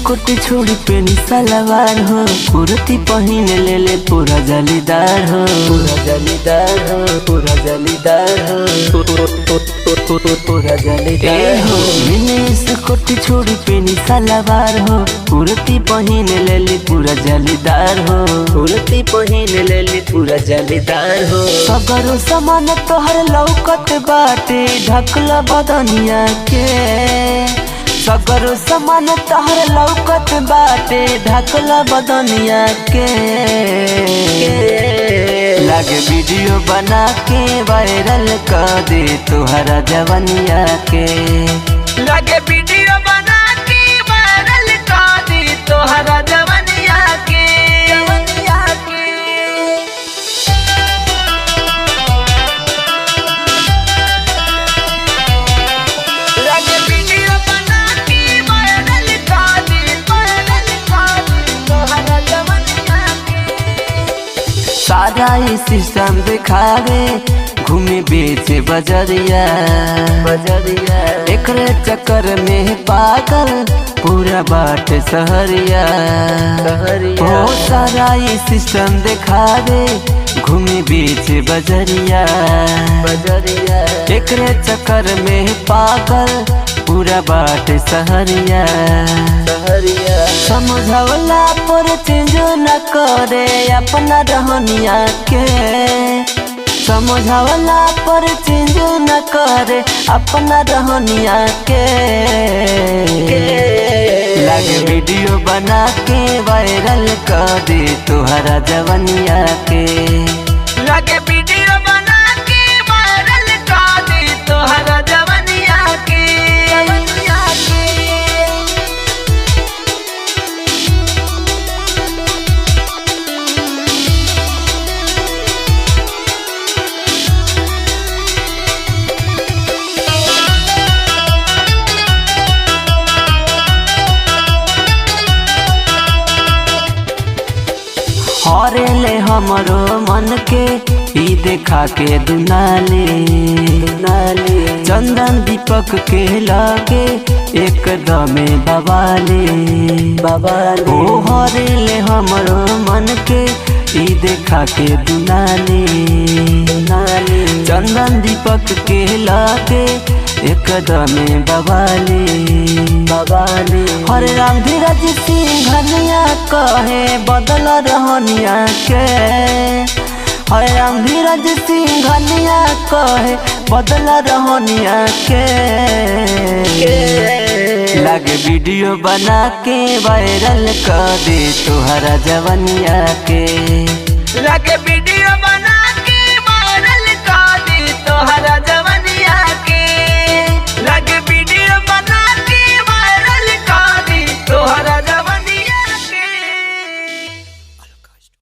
कोटी छोड़ी पेनी सलवार हो, कुर्ती पहन ले ले पूरा जालीदार हो, पूरा जालीदार हो, पूरा जालीदार हो, पूरा जालीदार हो। मिनीस कोटी छोड़ी पेनी सलवार हो, कुर्ती पहन ले ले पूरा जालीदार हो, कुर्ती पहन ले ले पूरा जालीदार हो। सगरो समान तोहर लौकत बाटे ढकला बदनिया के, सगरो समान तोहर लौकत बाटे ढकला बदनिया के। लागे वीडियो बना के वायरल कर दे तोहरा जवनिया के, लागे वीडियो बना के वायरल कर दे तोहरा जवनिया के, जवनिया के। लागे वीडियो बना के वायरल कर दे तोहरा जवनिया के। सारा ही सिस्टम दिखावे घूमे बेचे बजरिया, बजरिया एकरे चक्कर में पागल पूरा बाट सहरिया, सहरिया। ओ सारा ही सिस्टम दिखावे घूमे बेचे बजरिया, बजरिया एकरे चक्कर में पागल पूरा बाट सहरिया, सहरिया। समझवला पर चेंज न करे अपना रहनिया के, समझवला पर चेंज न करे अपना रहनिया के। लागे वीडियो बना के वायरल कर दे तोहरा जवनिया के, लागे वीडियो बना के वायरल कर दे तोहरा जवनिया के, जवनिया के। हरेले हमरो मन के ई देखा के दुनाले, दुनाले चंदन दीपक के लागे एकदमे बवाले, बवाले। ओ हरेले हमरो मन के ई देखा के दुनाले, दुनाले चंदन दीपक के लागे एकदमे बवाले, बवाले। हरे राम धीरज सिंह घनिया कहे बदल रहनिया के, हरे राम धीरज सिंह घनिया कहे बदल रहनिया के। लागे वीडियो बना के वायरल कर दे तोहरा जवनिया के, लागे वीडियो